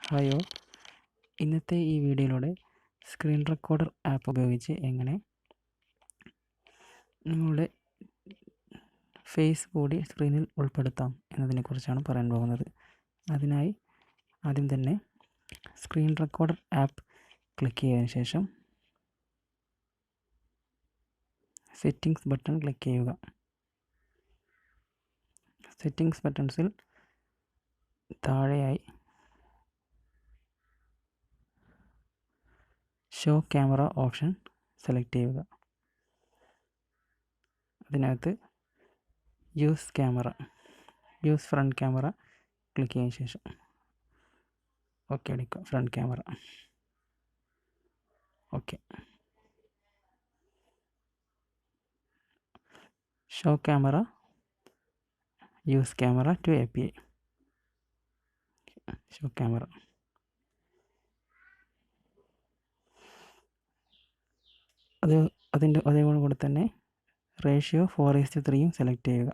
Hi all, ഇന്നത്തെ ഈ വീഡിയോയിലൂടെ സ്ക്രീൻ റെക്കോർഡർ ആപ്പ് ഉപയോഗിച്ച് എങ്ങനെ നിങ്ങളുടെ ഫേസ് കൂടി സ്ക്രീനിൽ ഉൾപ്പെടുത്താം എന്നതിനെക്കുറിച്ചാണ് പറയാൻ പോകുന്നത്. അതിനായി ആദ്യം തന്നെ സ്ക്രീൻ റെക്കോർഡർ ആപ്പ് ക്ലിക്ക് ചെയ്തതിന് ശേഷം സെറ്റിംഗ്സ് ബട്ടൺ ക്ലിക്ക് ചെയ്യുക. സെറ്റിംഗ്സ് ബട്ടൺസിൽ താഴെയായി ഷോ ക്യാമറ ഓപ്ഷൻ സെലക്ട് ചെയ്യുക. അതിനകത്ത് യൂസ് ഫ്രണ്ട് ക്യാമറ ക്ലിക്ക് ചെയ്തതിന് ശേഷം ഓക്കെ അടിക്കുക. Front camera okay. Show camera use camera to API. Show camera അതേപോലെ തന്നെ റേഷ്യോ 4:3 സെലക്ട് ചെയ്യുക.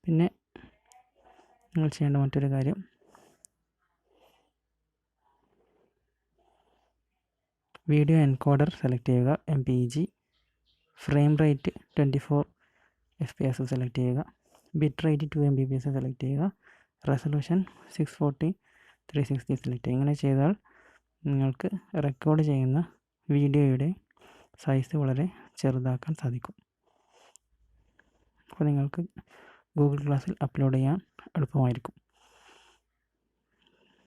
പിന്നെ നിങ്ങൾ ചെയ്യേണ്ട മറ്റൊരു കാര്യം, വീഡിയോ എൻകോഡർ സെലക്ട് ചെയ്യുക. MPEG. Frame rate 24 FPS select ചെയ്യുക. ബിറ്റ് റേറ്റ് 2 Mbps സെലക്ട് ചെയ്യുക. റെസൊല്യൂഷൻ 640x360 സെലക്ട് ചെയ്യുക. ഇങ്ങനെ ചെയ്താൽ നിങ്ങൾക്ക് റെക്കോർഡ് ചെയ്യുന്ന വീഡിയോയുടെ സൈസ് വളരെ ചെറുതാക്കാൻ സാധിക്കും. അപ്പോൾ നിങ്ങൾക്ക് ഗൂഗിൾ ക്ലാസ്സിൽ അപ്ലോഡ് ചെയ്യാൻ എളുപ്പമായിരിക്കും.